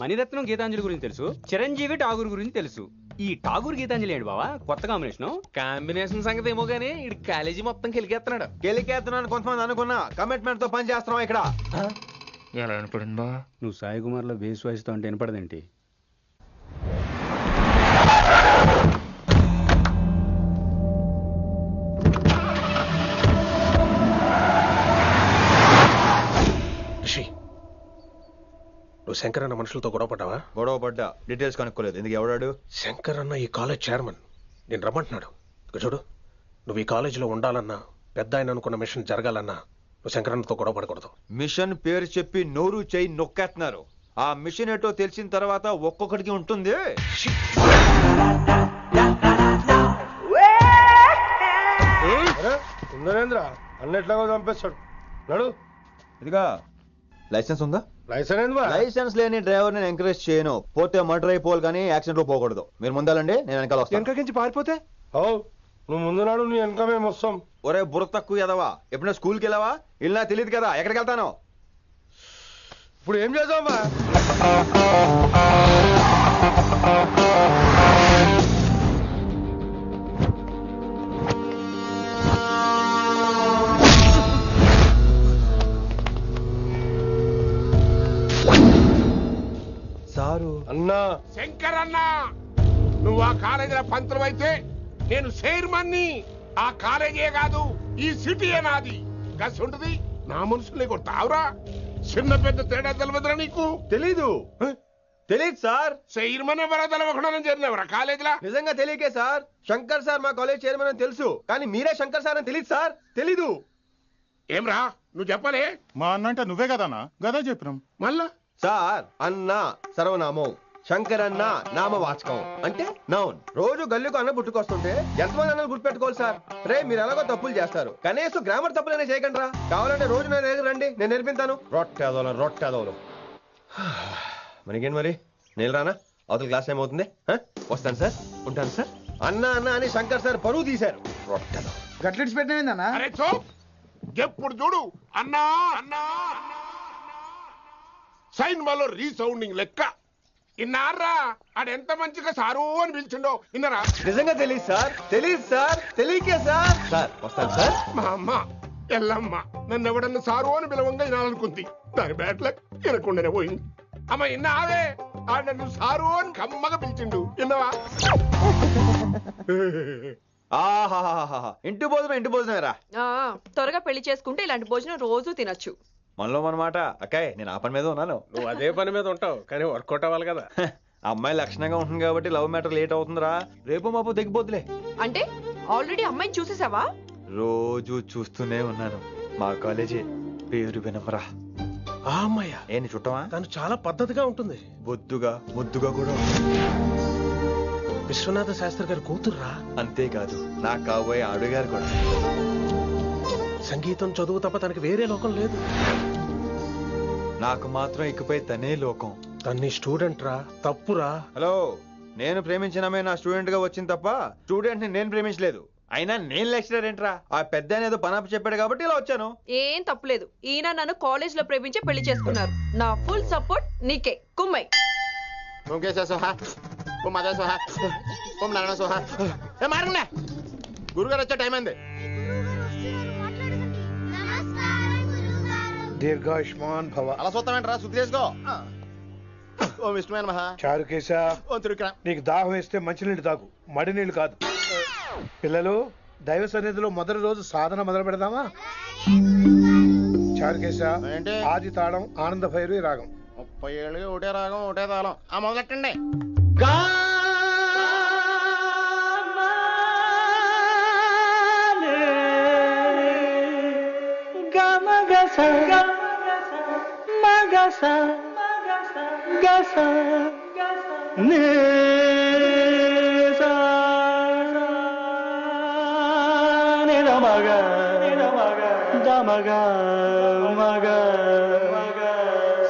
మణిరత్నం గీతాంజలి గురించి తెలుసు, చిరంజీవి ఠాగూర్ గురించి తెలుసు. ఈ ఠాగూర్ గీతాంజలి ఏంటి బావా కొత్త కాంబినేషన్ సంగతి ఏమో గానీ ఇడు కాలేజీ మొత్తం కెలికేస్తున్నాడు. కెలికేస్తున్నాను కొంతమంది అనుకున్నా, కమిట్మెంట్ తో పని చేస్తున్నాం ఇక్కడ. ఎలా వినపడింది బా? నువ్వు సాయి కుమార్ లో బేస్ వాయిస్తో అంటే వినపడదేంటి? నువ్వు శంకర్ అన్న మనుషులతో గొడవ పడ్డావా? గొడవ పడ్డా, డీటెయిల్స్ కనుక్కోలేదు. ఎందుకు? ఎవడాడు? శంకర్ అన్న ఈ కాలేజ్ చైర్మన్, నేను రమ్మంటున్నాడు. ఇక చూడు, నువ్వు ఈ కాలేజీలో ఉండాలన్నా, పెద్ద ఆయన అనుకున్న మిషన్ జరగాలన్నా నువ్వు శంకర్ అన్నతో గొడవ పడకూడదు. మిషన్ పేరు చెప్పి నోరు చేయి నొక్కేస్తున్నారు. ఆ మిషన్ ఏటో తెలిసిన తర్వాత ఒక్కొక్కడికి ఉంటుంది. ఉందనేంద్ర అన్నెట్లాగో చంపేస్తాడు. నడు. ఇదిగా లైసెన్స్ ఉందా? లైసెన్స్ లేని డ్రైవర్ నేను ఎంకరేజ్ చేయను. పోతే మర్డర్ అయిపోవాలి కానీ యాక్సిడెంట్ లో పోకూడదు. మీరు ముందాలండి, నేను వెనకాల వస్తాను. వెనకకించి పారిపోతే నువ్వు ముందు నాడు నీ వెనక మేము వస్తాం. ఒరే బుర్ర తక్కువ ఎదవా, ఎప్పుడైనా స్కూల్కి వెళ్ళావా? ఇలా తెలియదు కదా ఎక్కడికి వెళ్తాను. ఇప్పుడు ఏం చేద్దామా? సారు అన్నా, శంకర్ అన్న, నువ్వు ఆ కాలేజీలో పంతులు అయితే నేను చైర్మన్ని. ఆ కాలేజే కాదు, ఈ సిటీయే నాది. గస్ ఉంటుంది నా మనుషుల్ని కొట్టావురా. చిన్న పెద్ద తేడా తెలియదురా నీకు? తెలీదు సార్. చైర్మన్ ఎవరో తెలవకుండా చేరినవరా కాలేజీలో? నిజంగా తెలియకే సార్. శంకర్ సార్ మా కాలేజ్ చైర్మన్ అని తెలుసు, కానీ మీరే శంకర్ సార్ అని తెలియదు సార్. తెలీదు. ఏమ్రా నువ్వు చెప్పలే? మా అన్న అంటే నువ్వే కదన్నా, గదా చెప్పినాం. మళ్ళా సార్ అన్న సర్వనామం, శంకర్ అన్న నామవాచకం అంటే నౌన్. రోజు గల్లీకు అన్న పుట్టుకొస్తుంటే ఎంతమంది అన్నలు గుర్తుపెట్టుకోవాలి సార్? రే మీరు ఎలాగో తప్పులు చేస్తారు, కనీసం గ్రామర్ తప్పులైనా చేయకండి రా. కావాలంటే రోజు నా దగ్గర రండి, నేను నేర్పిస్తాను. రొట్టెదోలం మనకేంటి మరి? నేను రానా? అవతల క్లాస్ టైం అవుతుంది. వస్తాను సార్, ఉంటాను సార్. అన్న అన్న అని శంకర్ సార్ పరువు తీశారు. రొట్టెదో గట్లెట్స్ పెట్టినా. అరే చో, ఎప్పుడు చూడు అన్నా అన్నా సైన్ మాలో రీసౌండింగ్ లెక్క. ఇన్నారా ఆడెంత మంచిగా సారు అని పిలిచిండో ఇన్నరా? నిజంగా తెలియదు సార్, తెలియకే సార్. సార్ వస్తాను సార్. మా అమ్మ ఎల్లమ్మ నన్ను ఎవడన్నా సారు అని పిలవంగా వినాలనుకుంది. దాని బ్యాట్లక్ వినకుండానే పోయింది. అమ్మ ఇన్నావే, ఆడ నన్ను సారు అని కమ్మగా పిలిచిండు. విన్నవా? ఆహాహాహా, ఇంటి భోజనం రా. త్వరగా పెళ్లి చేసుకుంటే ఇలాంటి భోజనం రోజు తినొచ్చు. మనలో మనమాట. అక్కాయ్ నేను ఆ పని మీద ఉన్నాను. నువ్వు అదే పని మీద ఉంటావు, కానీ వర్కౌట్ అవ్వాలి కదా. అమ్మాయి లక్షణంగా ఉంటుంది కాబట్టి లవ్ మ్యాటర్ లేట్ అవుతుందిరా. రేపు మాపు దిగిపోతులే. అంటే ఆల్రెడీ అమ్మాయిని చూసేసావా? రోజు చూస్తూనే ఉన్నాను. మా కాలేజీ పేరు వినమరా. ఆ అమ్మాయ ఏంటి చుట్టమా? తను చాలా పద్ధతిగా ఉంటుంది, బొద్దుగా ముద్దుగా కూడా. విశ్వనాథ శాస్త్రి గారి కూతుర్రా. అంతేకాదు నా కాబోయే ఆడుగారు కూడా. సంగీతం చదువు తప్ప తనకి వేరే లోకం లేదు. నాకు మాత్రం ఇకపై తనే లోకం. తన్ని స్టూడెంట్ రా, తప్పురా. హలో, నేను ప్రేమించినమే నా స్టూడెంట్ గా వచ్చింది తప్ప స్టూడెంట్ ని నేను ప్రేమించలేదు. అయినా నేను లెక్చరర్ ఏంట్రా? ఆ పెద్ద ఏదో పనాపు చెప్పాడు కాబట్టి ఇలా వచ్చాను. ఏం తప్పులేదు. ఈయన నన్ను కాలేజ్ లో ప్రేమించి పెళ్లి చేసుకున్నారు. నా ఫుల్ సపోర్ట్ నీకే. కుమ్మై. గురుగారు వచ్చే టైం అయింది. దీర్ఘాయుష్మాన్ భవ. అలా చూస్తామంటారా? శుద్ధి చేసుకో. ఓం విష్ణుమైన మహా. చారుకేశ, ఓం తిరుక్రా. నీకు దాహం వేస్తే మంచినీళ్ళు తాగు, మడి నీళ్ళు కాదు. పిల్లలు, దైవ సన్నిధిలో మొదటి రోజు సాధన మొదలు పెడదామా? చారుకేశ, ఆది తాళం ఆనంద భైరవి రాగం. 30 ఏళ్ళుగా ఒకటే రాగం ఒకటే తాళం. మొదలెట్టండి.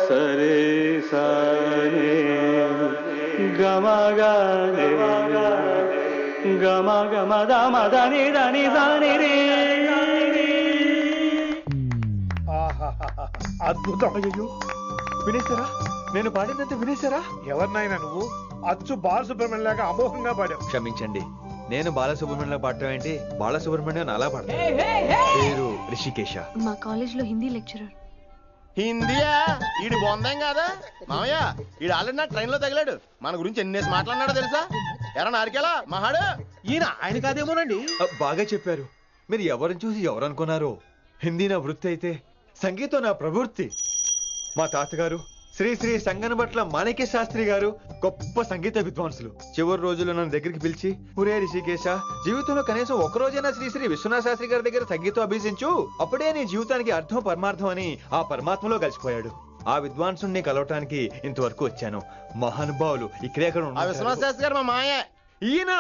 సరే సరే గమ గమ గమ దమ దని దని దని రే. అద్భుతం. అయ్యో వినేశారా? నేను పాడినంత వినేశారా? ఎవరినైనా నువ్వు అచ్చు బాలసుబ్రహ్మణ్యం లాగా అమోఘంగా పాడావు. క్షమించండి, నేను బాలసుబ్రహ్మణ్యంలో పాడటం ఏంటి, బాలసుబ్రహ్మణ్యం అలా పాడతాను. పేరు రిషికేశ. మా కాలేజ్ లో హిందీ లెక్చరర్. హిందీయా? ఈడు బొందేం కాదా మామయ్య? ఈడు ఆల్రెడీ నా ట్రైన్ లో తగిలాడు. మన గురించి ఎన్నేసి మాట్లాడినాడో తెలుసా? ఎరా నారికేలా మహాడు ఈయన ఆయన కాదేమోనండి. బాగా చెప్పారు. మీరు ఎవరిని చూసి ఎవరు అనుకున్నారు? హిందీ నా వృత్తి అయితే సంగీతం నా ప్రవృత్తి. మా తాతగారు శ్రీ శ్రీ సంగనబట్ల మాణిక్య శాస్త్రి గారు గొప్ప సంగీత విద్వాంసులు. చివరి రోజుల్లో నన్ను దగ్గరికి పిలిచి, ఒరే రిషికేశ, జీవితంలో కనీసం ఒక రోజైనా శ్రీ శ్రీ విశ్వనాథ శాస్త్రి గారి దగ్గర సంగీతం అభ్యసించు, అప్పుడే నీ జీవితానికి అర్థం పరమార్థం అని ఆ పరమాత్మలో కలిసిపోయాడు. ఆ విద్వాంసుని కలవటానికి ఇంతవరకు వచ్చాను. మహానుభావులు ఇక్కడే విశ్వనాథ శాస్త్రి గారు మా మామయ్య. ఈయన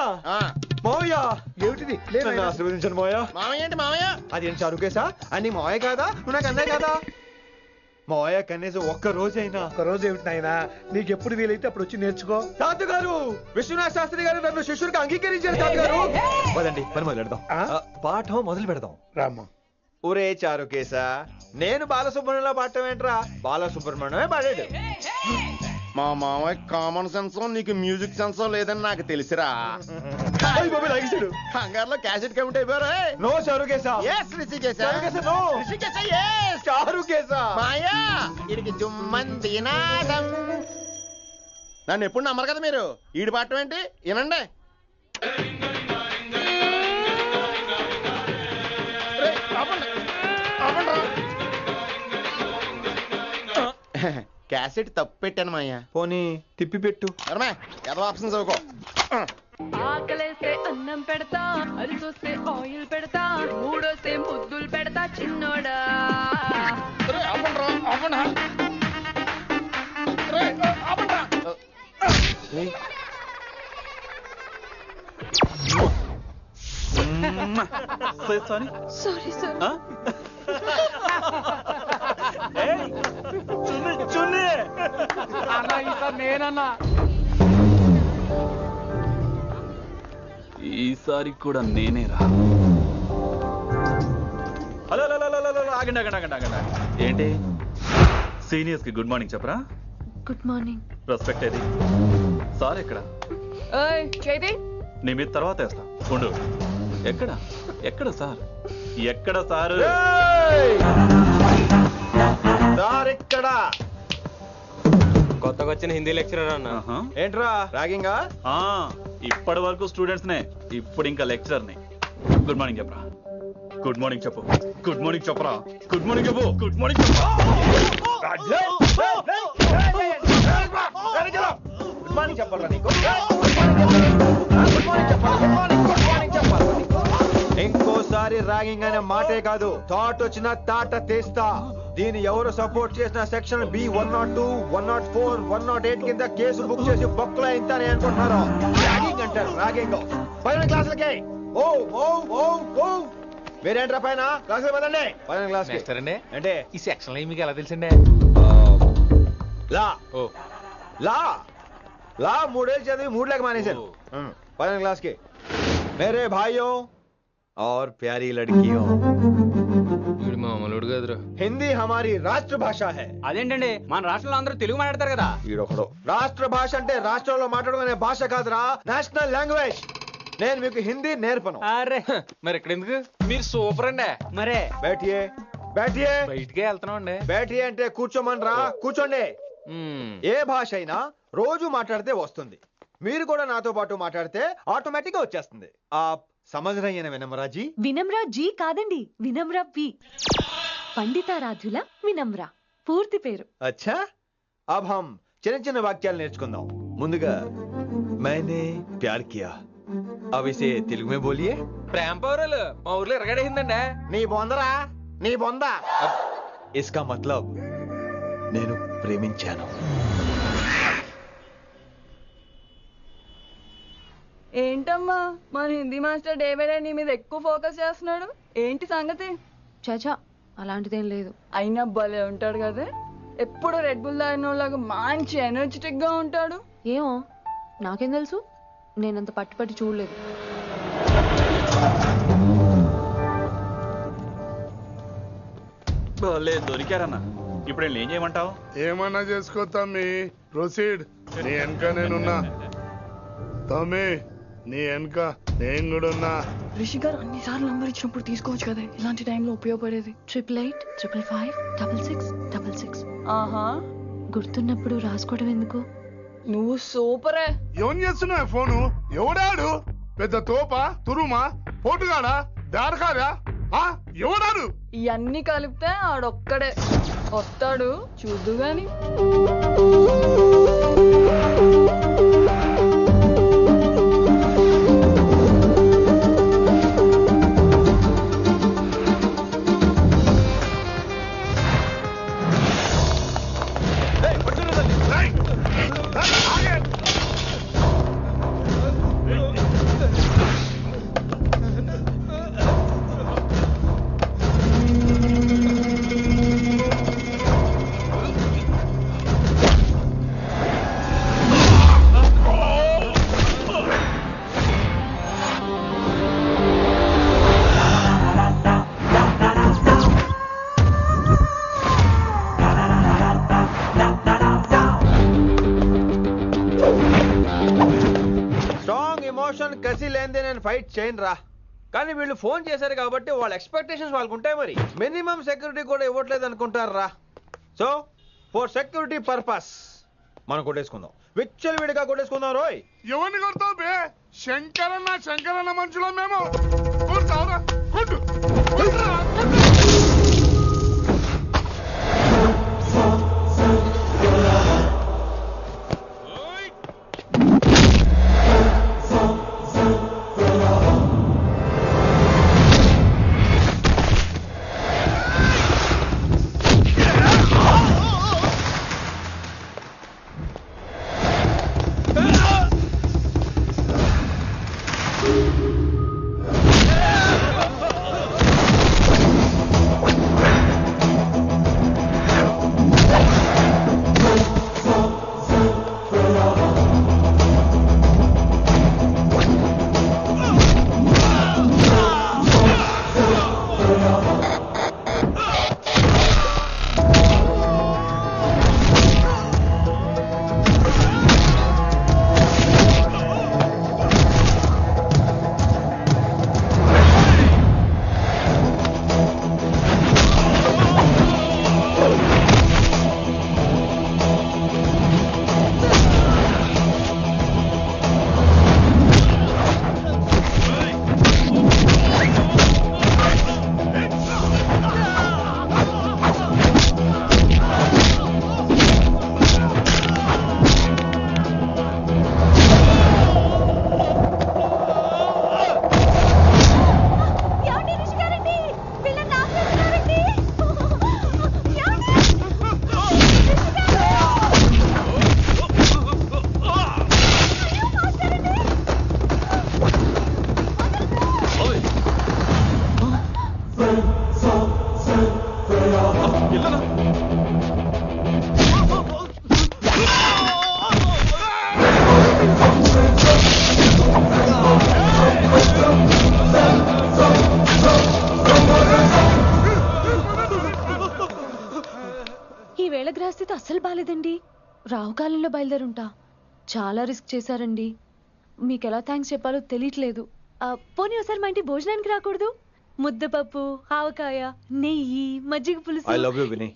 మావయ్య. ఏమిటిది? నన్ను ఆశీర్వదించండి మావయ్య. మామయ్య ఏంటి మామయ్య? అదేం చారుకేశా? అని మావయ్య కాదా? నువ్వు నాకు అన్నాయి కదా. మావయ్య కనీసం ఒక్క రోజైనా. ఒక్క రోజు ఏమిటి నాయనా, నీకు ఎప్పుడు వీలైతే అప్పుడు వచ్చి నేర్చుకో. తాతగారు, విశ్వనాథ శాస్త్రి గారు నన్ను శిష్యుడికి అంగీకరించారు. తాతగారు పదండి, పని మొదలు పెడదాం. పాఠం మొదలు పెడదాం. రామ్మ. ఒరే చారుకేశా, నేను బాలసుబ్రహ్మణ్యంలో పాడటం ఏంట్రా? బాలసుబ్రహ్మణ్యమే పాడాడు. మా మామయ్య కామన్ సెన్స్ నీకు మ్యూజిక్ సెన్స్ లేదని నాకు తెలిసిరా. హంగార్లో క్యాసెట్ కమిట్ అయిపోయారు. No Charukesha. yes Rishikesha. No Rishikesha yes. Charukesha. మాయా ఇడికి జుమ్మంది నాదం. నన్ను ఎప్పుడు నమ్మరు కదా మీరు. ఈడి పాడటం ఏంటి వినండి. క్యాసెట్ తప్పు పెట్టాను మాయ్యా. పోనీ తిప్పి పెట్టు. ఏదో ఆప్షన్ చదువుకో. ఆకలేస్తే అన్నం పెడతా, అరిసొస్తే ఆయిల్ పెడతా, మూడోస్తే ముద్దులు పెడతా చిన్నోడా. Sorry sir. నేనన్నా ఈసారి కూడా నేనేరా. హలో ఆగండి ఆగండి ఆగండి ఆగండి. ఏంటి సీనియర్స్ కి గుడ్ మార్నింగ్ చెప్పరా? Good morning. రెస్పెక్ట్ ఏది? సార్ ఎక్కడ? చేతి నీ మీద తర్వాత వేస్తా ఉండు. ఎక్కడ ఎక్కడ సార్? ఎక్కడ సార్? ఇక్కడ కొత్తగా వచ్చిన హిందీ లెక్చరర్ అన్న. ఏంట్రా ర్యాగింగా? ఇప్పటి వరకు స్టూడెంట్స్ నే, ఇప్పుడు ఇంకా లెక్చరర్ ని. గుడ్ మార్నింగ్ చెప్పరా. గుడ్ మార్నింగ్ చెప్పు. గుడ్ మార్నింగ్ చెప్పరా. గుడ్ మార్నింగ్ చెప్పు. గుడ్ మార్నింగ్ చెప్పు. గుడ్ మార్నింగ్ చెప్పాలా నీకు? ఇంకోసారి ర్యాగింగ్ అనే మాటే కాదు, థాట్ వచ్చిన తాట తీస్తా. దీన్ని ఎవరు సపోర్ట్ చేసిన సెక్షన్ బి 102, 104, 108 కింద కేసు బుక్ చేసి బొక్కలో ఇంతానే అనుకుంటున్నారు. ర్యాగింగ్ అంటారు ర్యాగింగ్. పైన క్లాసులకి ఓ ఓ ఓ ఓ మీరేంట్రా పైన క్లాసులు పదండి. పైన క్లాస్ అంటే ఈ సెక్షన్ మీకు ఎలా తెలిసిండే? లా లా లా 3 ఏళ్ళు చదివి 3 లేక మానేశాను. పైన క్లాస్ కి. మేరే భాइयों और प्यारी लड़कियों, మామూలుడు కదరా. హిందీ హమారీ రాష్ట్ర భాష హై. అదేంటండి, మన రాష్ట్రంలో అందరూ తెలుగు మాట్లాడతారు కదా. ఈడొకడు రాష్ట్ర భాష అంటే రాష్ట్రంలో మాట్లాడుకునే భాష కాదురా, నేషనల్ లాంగ్వేజ్. నేను మీకు హిందీ నేర్పను. అరే మరి ఇక్కడ ఎందుకు? మీరు సూపర్ అండి. మరే బైఠియే బైఠియే. బయటికే వెళ్తున్నాం అండి. బైఠియే అంటే కూర్చోమనరా, కూర్చోండి. ఏ భాష అయినా రోజు మాట్లాడితే వస్తుంది. మీరు కూడా నాతో పాటు మాట్లాడితే ఆటోమేటిక్ గా వచ్చేస్తుంది. సమझ रही है ना विनम्रा जी? వినమ్రా జీ కాదండి, వినమ్రా వి. పండితారాధ్యుల వినమ్రా పూర్తి పేరు. अच्छा, अब हम చిన్న చిన్న వాక్యాలు నేర్చుకుందాం. ముందుగా मैंने प्यार किया. अब इसे తెలుగు में बोलिए. ప్రేమ పౌరాలు మా ఊర్లో ఎరగడేసిందండి. నీ బొందరా, నీ బొంద. इसका मतलब నేను ప్రేమించాను. ఏంటమ్మా మన Hindi master day by day నీ మీద ఎక్కువ ఫోకస్ చేస్తున్నాడు, ఏంటి సంగతి? చాచా అలాంటిదేం లేదు. అయినా భలే ఉంటాడు కదా, ఎప్పుడు రెడ్ బుల్ తాగినోళ్ళగా మంచి ఎనర్జెటిక్ గా ఉంటాడు. ఏమో నాకేం తెలుసు, నేనంత పట్టి చూడలేదు. భలే దొరికారన్నా. ఇప్పుడు ఏం చేయమంటావు? ఏమన్నా చేసుకో తమ్మి, ప్రొసీడ్. నీ వెనక నేనున్నా తమ్మి, నీ వెనక నేను కూడా ఉన్నా. రిషి గారు అన్నిసార్లు నంబర్ ఇచ్చినప్పుడు తీసుకోవచ్చు కదా, ఇలాంటి టైంలో ఉపయోగపడేది. 88855666. ఆహా, గుర్తున్నప్పుడు రాసుకోవడం ఎందుకు? నువ్వు సూపరే. ఏం చేస్తున్నావు ఫోను? ఎవడాడు? పెద్ద తోప, తురుమా, పోటుగాడా, దారకారా? ఎవడాడు? ఇవన్నీ కలిపితే ఆడొక్కడే వస్తాడు, చూద్దు గాని. కసి లేనిదే నేను ఫైట్ చేయను రా. కానీ వీళ్ళు ఫోన్ చేశారు కాబట్టి వాళ్ళ ఎక్స్పెక్టేషన్స్ వాళ్ళకు ఉంటాయి. మరి మినిమం సెక్యూరిటీ కూడా ఇవ్వట్లేదు అనుకుంటారు రా. సో ఫర్ సెక్యూరిటీ పర్పస్ మనం కొట్టేసుకుందాం, విచ్చలు విడిగా కొట్టేసుకుందాం. రోయ్, ఎవరిని కొడతావు బే? శంకరన్న మనుషులో మేము. కొడతావురా, కొట్టు. గ్రహస్థితి అస్సలు బాలేదండి. రావుకాలంలో బయలుదేరుంటా. చాలా రిస్క్ చేశారండి. మీకు ఎలా థ్యాంక్స్ చెప్పాలో తెలియట్లేదు. పోనీ ఒకసారి మా ఇంటి భోజనానికి రాకూడదు? ముద్దపప్పు, ఆవకాయ, నెయ్యి, మజ్జిగ పులుసు. ఐ లవ్ యు విని.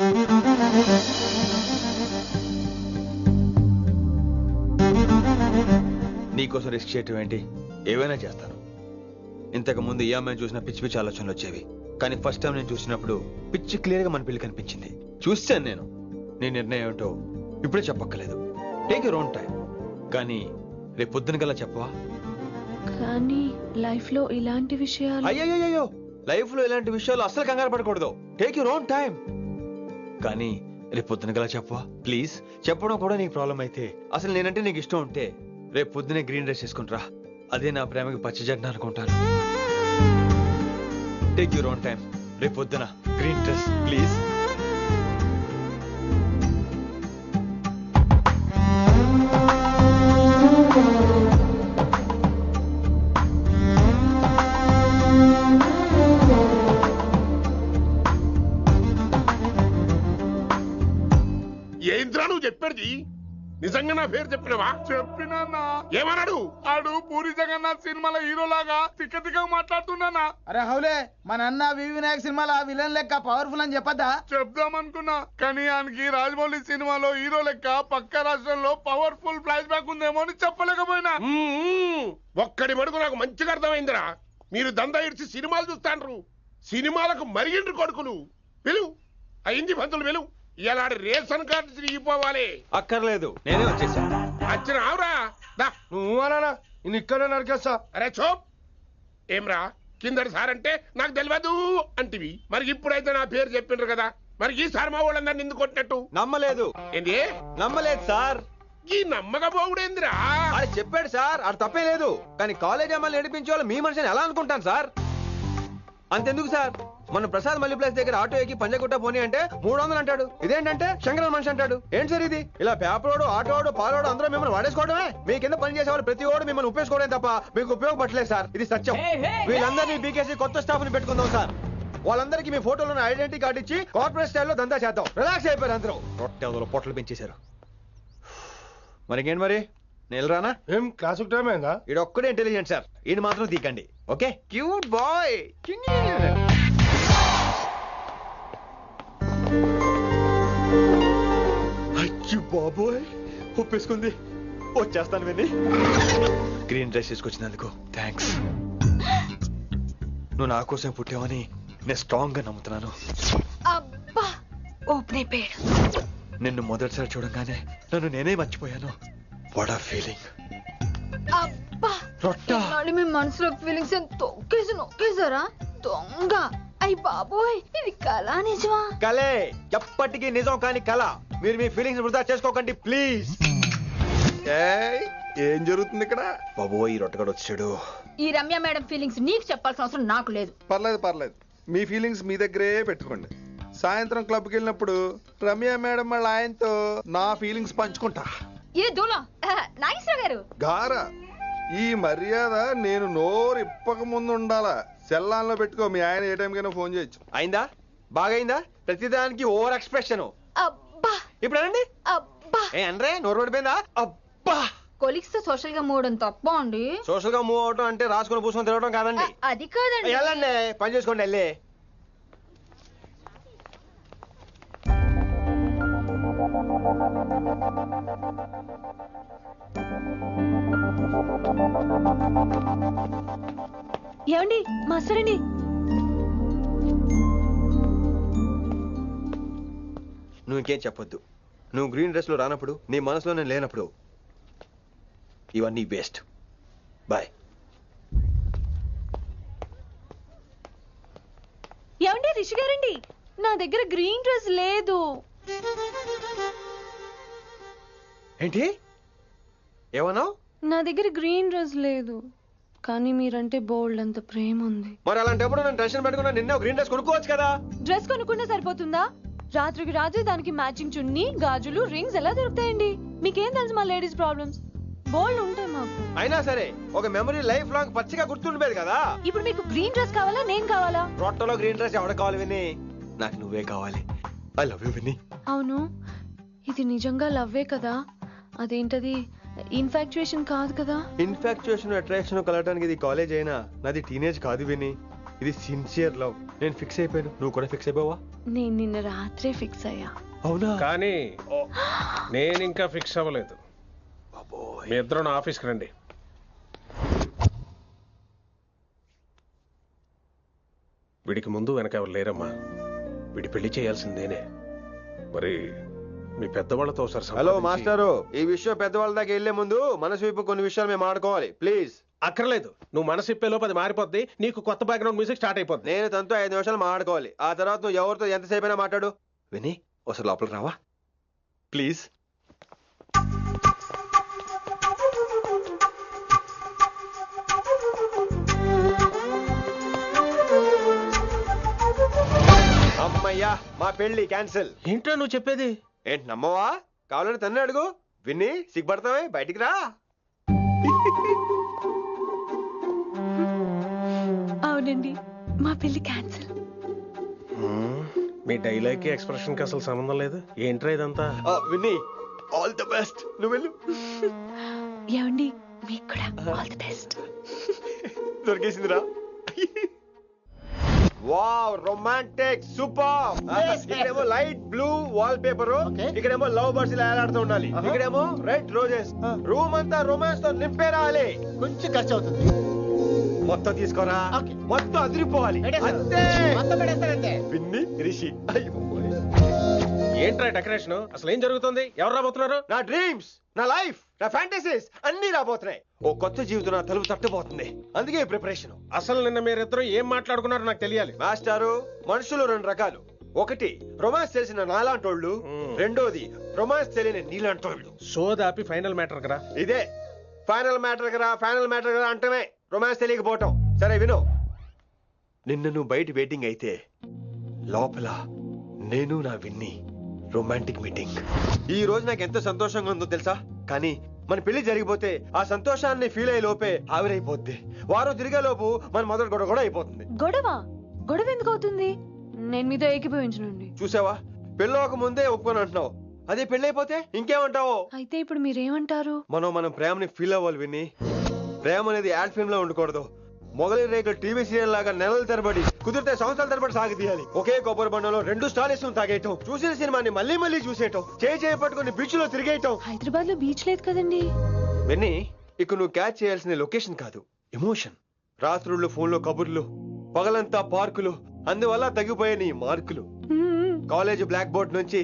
నీకోసం రిస్క్ చేయటం ఏంటి? ఏవైనా చేస్తాను. ఇంతకు ముందు ఈ అమ్మాయిని చూసిన పిచ్చి పిచ్చి ఆలోచనలు వచ్చేవి, కానీ ఫస్ట్ టైం నేను చూసినప్పుడు పిచ్చి క్లియర్ గా మన పిల్లి కనిపించింది. చూశాను నేను. నీ నిర్ణయం ఏమిటో ఇప్పుడే చెప్పక్కర్లేదు. Take your own time. కానీ రేపు పొద్దున గల చెప్పవా? కానీ లైఫ్ లో ఇలాంటి విషయాలు. అయ్యో, లైఫ్ లో ఇలాంటి విషయాలు అసలు కంగారు పడకూడదు. Take your own time. కానీ రేపు పొద్దున గల చెప్పవా ప్లీజ్? చెప్పడం కూడా నీకు ప్రాబ్లం అయితే, అసలు నేనంటే నీకు ఇష్టం ఉంటే రేపు పొద్దునే గ్రీన్ డ్రెస్ వేసుకుంటారా. అదే నా ప్రేమకి పచ్చ జెండా అనుకుంటాను. Take your own time. రేపు పొద్దున గ్రీన్ డ్రెస్ ప్లీజ్. కాలేజీ నిజంగా నా పేరు చెప్పినవా? చెప్పినా ఏమన్నాడు? ఆడు పూరి జగన్నాథ్ సినిమాలో హీరోలాగా తిక్క తిక్క మాట్లాడుతున్నానా. అరే హౌలే మన అన్న వి వినాయక్ సినిమాలో విలన్ లెక్క పవర్ఫుల్ అని చెప్పద్దా? చెప్దామనుకున్నా కానీ ఆయనకి రాజమౌళి సినిమాలో హీరో లెక్క పక్క రాష్ట్రంలో పవర్ఫుల్ ఫ్లాష్ బ్యాక్ ఉందేమో అని చెప్పలేకపోయినా. ఒక్కడి మడుగు నాకు మంచిగా అర్థమైందిరా. మీరు దందా ఇడిచి సినిమాలు చూస్తాండ్రు, సినిమాలకు మరిగిండ్రు కొడుకులు. పిలువు అయింది పంతులు పిలువు. ఇలా రేషన్ కార్డు తిరిగిపోవాలి. అక్కర్లేదు, నేనే వచ్చేసా. వచ్చిన ఆవురా. నువ్వు అనా నేను ఇక్కడే నరికేస్తా. అరే చోప్. ఏమ్రా కిందటి సార్ అంటే నాకు తెలియదు అంటివి, మరి ఇప్పుడైతే నా పేరు చెప్పిండ్రు కదా, మరి ఈసారి మా వాళ్ళందరినీ ఎందుకు కొట్టినట్టు? నమ్మలేదు. ఏంది? నమ్మలేదు సార్. ఈ నమ్మకపోవుడేందిరా? అది చెప్పాడు సార్, అది తప్పే లేదు. కానీ కాలేజ్ అమ్మాయిలు నడిపించే వాళ్ళు మీ మనిషిని ఎలా అనుకుంటాను సార్? అంతెందుకు సార్, మన ప్రసాద్ మల్లీప్లేస్ దగ్గర ఆటో ఎక్కి పంజగుట్ట పోనీ అంటే 300 అంటాడు. ఇదేంటంటే శంకరన్ మనిషి అంటాడు. ఏంటి సార్ ఇది? ఇలా పేపరోడు, ఆటోడు, పాలోడు అందరూ మిమ్మల్ని వాడేసుకోవడమే. మీ కింద పని చేసేవాళ్ళు ప్రతి ఓడు మిమ్మల్ని ఉపయోగించుకోవడం తప్ప మీకు ఉపయోగపడలేదు సార్. ఇది సత్యం. వీళ్ళందరినీ బీకేసి కొత్త స్టాఫ్ ని పెట్టుకుందాం సార్. వాళ్ళందరికీ మీ ఫోటోలను ఐడెంటిటీ కార్డు ఇచ్చి కార్పొరేట్ స్టైల్లో దందా చేద్దాం. రిలాక్స్ అయిపోయారు అందరూ. రొట్టె పొట్టలు పెంచేశారు. మరికేంటి మరి నేను రానా? ఏం క్లాస్ టైం అయిందా? ఈడు ఒక్కడే ఇంటెలిజెంట్ సార్, ఈయన మాత్రం తీకండి. ఓకే? Cute boy. అయ్యో బాబోయ్, ఒప్పేసుకుంది. వచ్చేస్తాను విని. గ్రీన్ డ్రెస్ తీసుకొచ్చినందుకు థ్యాంక్స్. నువ్వు నా కోసం పుట్టావని నేను స్ట్రాంగ్ గా నమ్ముతున్నాను. అబ్బా ఓపెన్ అయిపోయాడు. నిన్ను మొదటిసారి చూడంగానే నన్ను నేనే మర్చిపోయాను. వాట్ ఆ ఫీలింగ్. అబ్బా మీ మనసులో ఫీలింగ్స్ తొక్కేసి నొక్కేసారా దొంగ? అయ్యి బాబోయ్, ఇది కళ నిజమా? కలే, ఎప్పటికీ నిజం కాని కళ. మీరు మీ ఫీలింగ్స్ వృధా చేసుకోకండి ప్లీజ్. ఏం జరుగుతుంది ఇక్కడ? బాబోయ్, ఈ రొట్టగడు వచ్చాడు. ఈ రమ్య మేడం ఫీలింగ్స్ నీకు చెప్పాల్సిన అవసరం నాకు లేదు. పర్లేదు, మీ ఫీలింగ్స్ మీ దగ్గరే పెట్టుకోండి. సాయంత్రం క్లబ్కి వెళ్ళినప్పుడు రమ్య మేడం వాళ్ళ ఆయనతో నా ఫీలింగ్స్ పంచుకుంటా. ఏ దూలం నాగేశ్వర గారు గారా, ఈ మర్యాద నేను నోరు ఇప్పక ముందు ఉండాలా. సెల్లాన్లో పెట్టుకో, మీ ఆయన ఏ టైం కైనా ఫోన్ చేయొచ్చు. అయిందా? బాగైందా? ప్రతిదానికి ఓవర్ ఎక్స్ప్రెషన్. అబ్బా ఇప్పుడు అనండి. అబ్బా ఏ అనరే, నోరు పడిపోయిందా? అబ్బా. కొలీగ్స్ తో సోషల్ గా మూవ్ అవడం తప్ప అండి. సోషల్ గా మూవ్ అవడం అంటే రాసుకుని పూసుకొని తిరగడం కాదండి. అది కాదండి. వెళ్ళండి, పని చేసుకోండి. వెళ్ళి ఏమండి మాస్టర్ అండి. నువ్వు ఇంకేం చెప్పొద్దు. నువ్వు గ్రీన్ డ్రెస్ లో రానప్పుడు, నీ మనసులో నేను లేనప్పుడు ఇవన్నీ వేస్ట్. బాయ్. ఏమండి రిషి గారండి, నా దగ్గర గ్రీన్ డ్రెస్ లేదు. ఏంటి ఏమన్నావు? నా దగ్గర గ్రీన్ డ్రెస్ లేదు, కానీ మీరంటే బోల్డ్ అంత ప్రేమ ఉంది. మరి అలాంటప్పుడు నేను టెన్షన్ పెట్టుకున్నా, నిన్న గ్రీన్ డ్రెస్ కొనుక్కోవచ్చు కదా. డ్రెస్ కొనుక్కున్నా సరిపోతుందా? రాత్రికి రాత్రి దానికి మ్యాచింగ్ చున్నీ, గాజులు, రింగ్స్ ఎలా దొరుకుతాయండి? మీకేం తెలుసు మా లేడీస్ ప్రాబ్లమ్స్? బోల్డ్ ఉంటాయి మాకు. అయినా సరే ఒక మెమరీ లైఫ్ లాంగ్ పచ్చిగా గుర్తుండిపోయేది కదా. ఇప్పుడు మీకు గ్రీన్ డ్రెస్ కావాలా, నేను కావాలా? రొట్టెలో గ్రీన్ డ్రెస్ ఎవడ కావాలి విని? నాకు నువ్వే కావాలి. ఐ లవ్ యూ విని. అవును, ఇది నిజంగా లవ్వే కదా? అదేంటది ఇన్ఫాక్చుయేషన్ కాదు కదా? ఇన్ఫాక్చుయేషన్, అట్రాక్షన్ కలగడానికి ఇది కాలేజ్ అయినా నాది టీనేజ్ కాదు విని. ఇది సిన్సియర్ లవ్. నేను ఫిక్స్ అయిపోయాను. నువ్వు కూడా ఫిక్స్ అయిపోవా? నేను నిన్న రాత్రే ఫిక్స్ అయ్యా. అవునా? కానీ నేను ఇంకా ఫిక్స్ అవ్వలేదు. మీ ఇద్దరు నా ఆఫీస్కి రండి. వీడికి ముందు వెనక ఎవరు లేరమ్మా. వీడి పెళ్లి చేయాల్సిందేనే. మరి మీ పెద్దవాళ్ళతో ఒకసారి హలో మాస్టారు, ఈ విషయం పెద్దవాళ్ళ దాకా వెళ్లే ముందు మనసు వైపు కొన్ని విషయాలు మేము ఆడుకోవాలి ప్లీజ్. అక్కర్లేదు, నువ్వు మనసు ఇప్పేలోపు అది మారిపోద్ది. నీకు కొత్త బ్యాక్గ్రౌండ్ మ్యూజిక్ స్టార్ట్ అయిపోద్ది. నేను తనతో 5 నిమిషాలు మాట్లాడుకోవాలి. ఆ తర్వాత నువ్వు ఎవరితో ఎంతసేపు అయినా మాట్లాడు. విని ఒకసారి లోపలికి రావా ప్లీజ్? అమ్మయ్యా, మా పెళ్లి క్యాన్సిల్. ఏంటో నువ్వు చెప్పేది? ఏంటి నమ్మవా? కావాలని తన్నే అడుగు. విన్ని సిగ్గుపడతావే, బయటికి రా. అవునండి, మా పెళ్లి క్యాన్సిల్. మీ డైలాగ్ కి ఎక్స్ప్రెషన్ కి అసలు సంబంధం లేదు. ఏంట్రా ఇదంతా? విన్ని ఆల్ ది బెస్ట్. నువ్వు వెళ్ళు. ఏమండి మీకు కూడా ఆల్ ది బెస్ట్. దొరికేసిందిరా. Wow, romantic, super. ఇక్కడేమో లైట్ బ్లూ వాల్ పేపర్, ఇక్కడేమో లవ్ బర్డ్స్ ఇలా ఏలాడుతూ ఉండాలి, ఇక్కడేమో రెడ్ రోజెస్. రూమ్ అంతా రొమాన్స్ తో నింపే రావాలి. కొంచెం ఖర్చు అవుతుంది. మొత్తం తీసుకోరా, మొత్తం అదిరిపోవాలి. అంతే. పిన్ని రిషి. ఏంట్రా డెకరేషన్? అసలు ఏం జరుగుతుంది? ఎవరు రాబోతున్నారు? నా డ్రీమ్స్, నా లైఫ్, నా ఫ్యాంటసీస్ అన్ని రాబోతున్నాయి. ఓ కొత్త జీవితం నా తలుపు తట్టబోతుంది. అందుకే ప్రిపరేషన్. అసలు నిన్న మీరిద్దరు ఏం మాట్లాడుకున్నారో నాకు తెలియాలి. మాస్టారు, మనుషులు రెండు రకాలు. ఒకటి రొమాన్స్ తెలిసిన నాలాంటోళ్ళు, రెండోది రొమాన్స్ తెలియని నీలాంటోళ్ళు. సోదాపి ఫైనల్ మ్యాటర్ కదా. ఇదే ఫైనల్ మ్యాటర్ కదా. ఫైనల్ మ్యాటర్ కదా అంటమే రొమాన్స్ తెలియకపోవటం. సరే విను, నిన్న నువ్వు బయట వెయిటింగ్ అయితే లోపల నేను నా విన్ని రొమాంటిక్ మీటింగ్. ఈ రోజు నాకు ఎంత సంతోషంగా ఉందో తెలుసా? కానీ మన పెళ్లి జరిగిపోతే ఆ సంతోషాన్ని ఫీల్ అయ్యే లోపే ఆవిరైపోద్ది. వారం తిరిగే లోపు మన మొదటి గొడవ కూడా అయిపోతుంది. గొడవ ఎందుకు అవుతుంది? నేను మీతో ఏకీభవించనండి. చూసావా, పెళ్ళవక ముందే ఒప్పుకొని అంటున్నావు. అదే పెళ్ళైపోతే ఇంకేమంటావు? అయితే ఇప్పుడు మీరేమంటారు? మనం ప్రేమని ఫీల్ అవ్వాలి విని. ప్రేమ అనేది యాడ్ ఫిల్మ్ లో ఉండకూడదు. మొగలి రేకులు టీవీ సీరియల్ లాగా నెలల తరబడి, కుదిరితే సంవత్సరాల తరబడి సాగి తీయాలి. ఒకే కొబ్బరి బండలో 2 స్టార్స్ తాగేయటం, చూసిన సినిమాని మళ్ళీ మళ్ళీ చూసేయటం, చేయి పట్టుకుని బీచ్ లో తిరిగేయటం. హైదరాబాద్ లో బీచ్ లేదు కదండి. విన్ని, ఇక నువ్వు క్యాచ్ చేయాల్సిన లొకేషన్ కాదు, ఎమోషన్. రాత్రుళ్ళు ఫోన్ లో కబుర్లు, పగలంతా పార్కులు, అందువల్ల తగ్గిపోయే నీ మార్కులు. కాలేజ్ బ్లాక్ బోర్డ్ నుంచి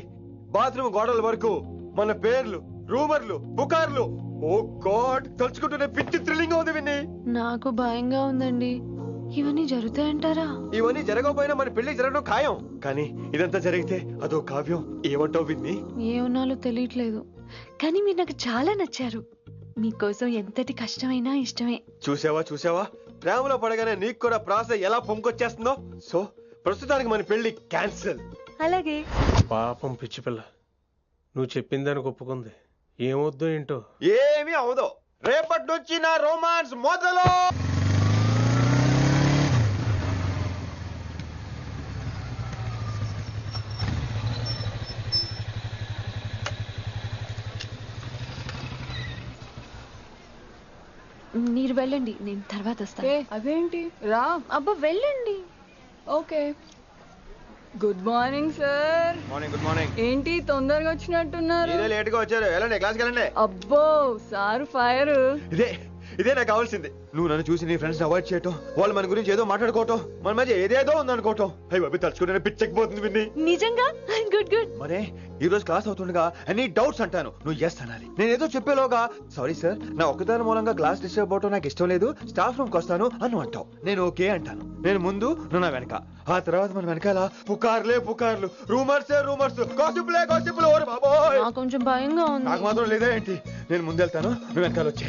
బాత్రూమ్ గోడల వరకు మన పేర్లు, రూమర్లు, పుకార్లు. ఓ గాడ్, తలుచుకుంటూనే పిచ్చి థ్రిల్లింగ్ ఉంది విన్ని. నాకు భయంగా ఉందండి. ఇవన్నీ జరుగుతాయంటారా? ఇవన్నీ జరగకపోయినా మన పెళ్లి జరగడం ఖాయం. కానీ ఇదంతా జరిగితే అదో కావ్యం. ఏమంటావు విన్ని? ఏమన్నాలో తెలియట్లేదు, కానీ మీరు నాకు చాలా నచ్చారు. మీకోసం ఎంతటి కష్టమైనా ఇష్టమే. చూసావా, ప్రేమలో పడగానే నీకు కూడా ప్రాస ఎలా పొంగొచ్చేస్తుందో. సో ప్రస్తుతానికి మన పెళ్లి క్యాన్సిల్. అలాగే. పాపం పిచ్చి పిల్ల, నువ్వు చెప్పిందానికి ఒప్పుకుంది. ఏమొద్దు ఏంటో. ఏమీ అవదో. రేపటి నుంచి నా రొమాన్స్ మొదలు. మీరు వెళ్ళండి, నేను తర్వాత వస్తాను. అదేంటి రా. అబ్బా వెళ్ళండి. Okay. Good morning sir. Good morning. ఏంటి తొందరగా వచ్చినట్టున్నారు? లేట్ గా వచ్చారు. వెళ్ళండి, క్లాస్కి వెళ్ళండి. అబ్బో సార్ ఫైర్. ఇదే నాకు కావాల్సింది. నువ్వు నన్ను చూసి నీ ఫ్రెండ్స్ అవాయిడ్ చేయటం, వాళ్ళు మన గురించి ఏదో మాట్లాడుకోవటం, మన మధ్య ఏదేదో ఉందనుకోవటం. అయ్యి బాబు, తలుచుకుంటే పిచ్చెక్కిపోతుంది విన్ని. నిజంగా గుడ్. మరే ఈ రోజు క్లాస్ అవుతుండగా ఎనీ డౌట్స్ అంటాను, నువ్వు ఎస్ అనాలి. నేను ఏదో చెప్పేలోగా సారీ సార్, నా ఒక్కదాని మూలంగా క్లాస్ డిస్టర్బ్ అవటం నాకు ఇష్టం లేదు, స్టాఫ్ రూమ్ కి వస్తాను అని అంటావు. నేను ఓకే అంటాను. నేను ముందు, నువ్వు నా వెనక. ఆ తర్వాత మన వెనకాల పుకార్లు, రూమర్స్, గాసిప్లే. ఓరి బాబోయ్, కొంచెం భయంగా ఉంది. నాకు మాత్రం లేదా ఏంటి? నేను ముందెళ్తాను, నువ్వు వెనకాల వచ్చి.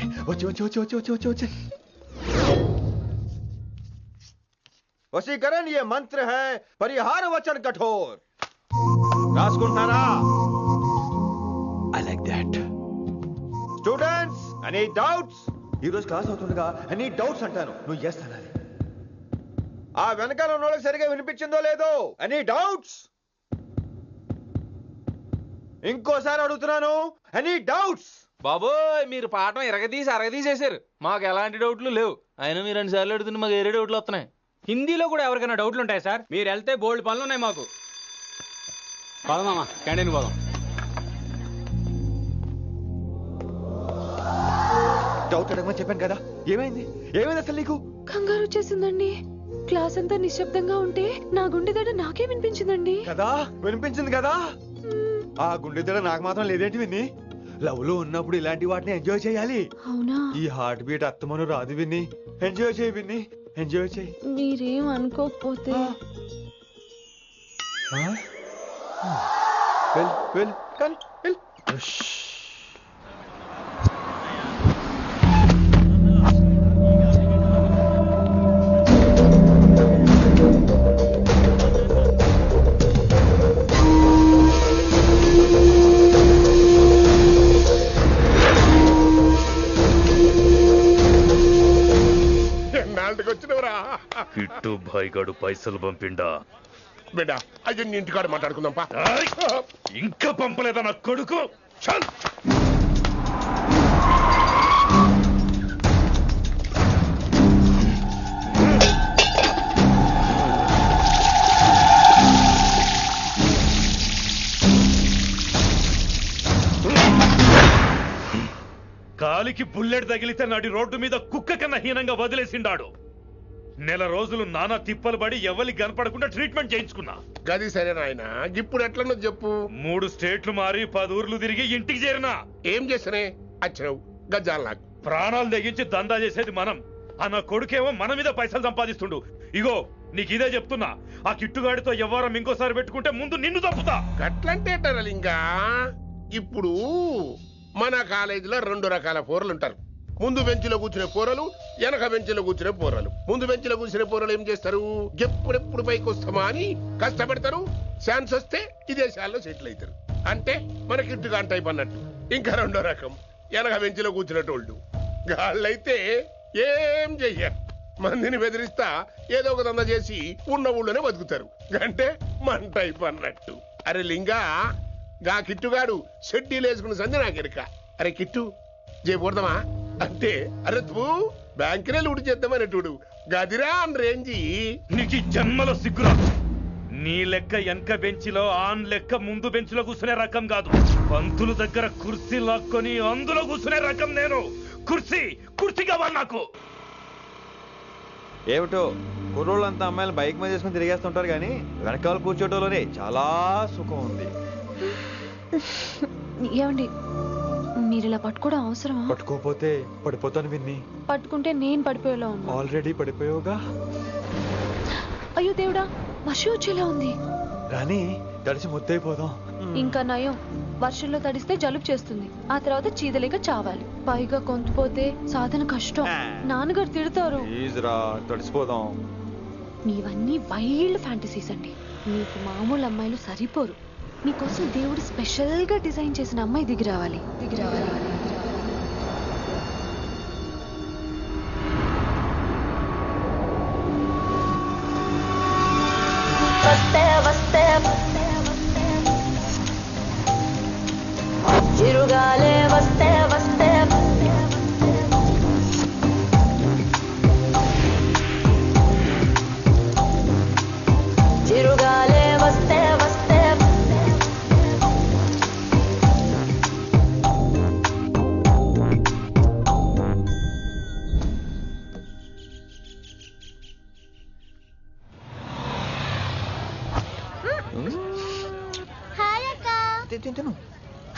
వశీకరణ ये मंत्र है, परिहार वचन कठोर. రాసుకుంటున్నారా? I like that. Students, any doubts? ఈ రోజు క్లాస్ అవుతుండగా ఎనీ డౌట్స్ అంటాను, నువ్వు ఎస్ అనాలి. ఆ వెనకాల ఉన్న వాళ్ళకి సరిగా వినిపించిందో లేదో? Any doubts? ఇంకోసారి అడుగుతున్నాను, ఎనీ డౌట్స్? బాబోయ్, మీరు పాఠం అరగదీసేశారు. మాకు ఎలాంటి డౌట్లు లేవు. అయినా మీరు 2 సార్లు అడుగుతుంటే మాకు వేరే డౌట్లు వస్తున్నాయి. హిందీలో కూడా ఎవరికైనా డౌట్లు ఉంటాయి సార్? మీరు వెళ్తే బోల్డ్ పనులు ఉన్నాయి మాకు. పోదామా, క్యాంటీన్ పోదాం. డౌట్ అడగమని చెప్పాను కదా, ఏమైంది అసలు నీకు? కంగారు వచ్చేసిందండి. క్లాస్ అంతా నిశ్శబ్దంగా ఉంటే నా గుండెదడ నాకే వినిపించిందండి. కదా, వినిపించింది కదా. ఆ గుండెదడ నాకు మాత్రం లేదేంటి విన్ని? లవ్ లో ఉన్నప్పుడు ఇలాంటి వాటిని ఎంజాయ్ చేయాలి. అవునా? ఈ హార్ట్ బీట్ అత్తమను రాదు విన్ని. ఎంజాయ్ చేయి విన్ని, ఎంజాయ్ చేయి. మీరేం అనుకోకపోతే కానీ కిట్టు భాయ్ గడు పైసలు పంపిండా? బిడ్డ, అయ్యో ఇంటికాడ మాట్లాడుకుందాంపా. ఇంకా పంపలేదా నా కొడుకు? చల్ కాలికి బుల్లెట్ తగిలితే నాటి రోడ్డు మీద కుక్క కన్నా హీనంగా వదిలేసిండాడు. నెల రోజులు నానా తిప్పలు పడి ఎవరి కనపడకుండా ట్రీట్మెంట్ చేయించుకున్నా. గది సరే నాయన, ఇప్పుడు ఎట్లనో చెప్పు. 3 స్టేట్లు మారి 10 ఊర్లు తిరిగి ఇంటికి చేరినా. ఏం చేసినే అచ్చరావు గజ్జాలు నాకు ప్రాణాలు తెగించి దందా చేసేది మనం. ఆ నా కొడుకేమో మన మీద పైసలు సంపాదిస్తుండు. ఇగో నీకు ఇదే చెప్తున్నా, ఆ కిట్టుగాడితో ఎవరం ఇంకోసారి పెట్టుకుంటే ముందు నిన్ను తప్పుతా. గట్లంటే ఇంకా ఇప్పుడు మన కాలేజీలో 2 రకాల పోరలు ఉంటారు. ముందు బెంచ్లో కూర్చునే పోరలు, వెనక బెంచ్లో కూర్చునే పోరలు. ముందు బెంచ్లో కూర్చునే పోరలు ఏం చేస్తారు? ఎప్పుడెప్పుడు పైకి వస్తామా అని కష్టపడతారు. ఛాన్స్ వస్తే విదేశాల్లో సెటిల్ అవుతారు. అంటే మన కిట్టుగా టైప్ అన్నట్టు. ఇంకా 2వ రకం వెనక బెంచ్లో కూర్చునేటోళ్ళు. గాళ్ళైతే ఏం చెయ్యరు, మందిని బెదిరిస్తా ఏదో ఒక దంద చేసి ఉన్న ఊళ్ళోనే బతుకుతారు. అంటే మన టైప్ అన్నట్టు. అరే లింగా, గా కిట్టుగాడు షెడ్డీలు వేసుకున్న సంధి నాకెరక. అరే కిట్టు చేయకూడదమా అంటే, అరే తూ బ్యాంకునే లూటు చేద్దామనేటోడు గదిరా అని రేంజి. నీకు జన్మలో సిగ్గురా. నీ లెక్క వెనక బెంచిలో ఆన్ లెక్క ముందు బెంచ్లో కూర్చునే రకం కాదు. పంతుల దగ్గర కుర్చీ లాక్కొని అందులో కూర్చునే రకం నేను. కుర్చీ కావాలి నాకు. ఏమిటో కుర్రోళ్ళంతా అమ్మాయిలు బైక్ మీద చేసుకుని తిరిగేస్తుంటారు, కానీ వెనకాల కూర్చోటంలోనే చాలా సుఖం ఉంది. ఏమండి, మీరు ఇలా పట్టుకోవడం అవసరమా? పట్టుకోపోతే పడిపోతాను విన్ని. పట్టుకుంటే నేను పడిపోయేలా ఉన్నా. ఆల్రెడీ పడిపోయావుగా. అయ్యో దేవుడా, వర్షం వచ్చేలా ఉంది. రాని తడిసి ముద్దైపోదాం. ఇంకా నయం, వర్షంలో తడిస్తే జలుబు చేస్తుంది. ఆ తర్వాత చీదలేక చావాలి. పైగా కొంతపోతే సాధన కష్టం. నాన్నగారు తిడతారు. ప్లీజ్ రా, తడిసిపోదాం. మీవన్నీ వైల్డ్ ఫ్యాంటసీస్ అండి. మీకు మామూలు అమ్మాయిలు సరిపోరు. మీకోసం దేవుడు స్పెషల్ గా డిజైన్ చేసిన అమ్మాయి దిగి రావాలి. చిరుగాలే వస్తే వస్తే చిరుగాలే వస్తే వస్తే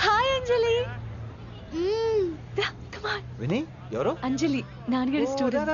హాయ్ అంజలి. విని ఎవరు? అంజలి, నాన్నగారి స్టూడెంట్.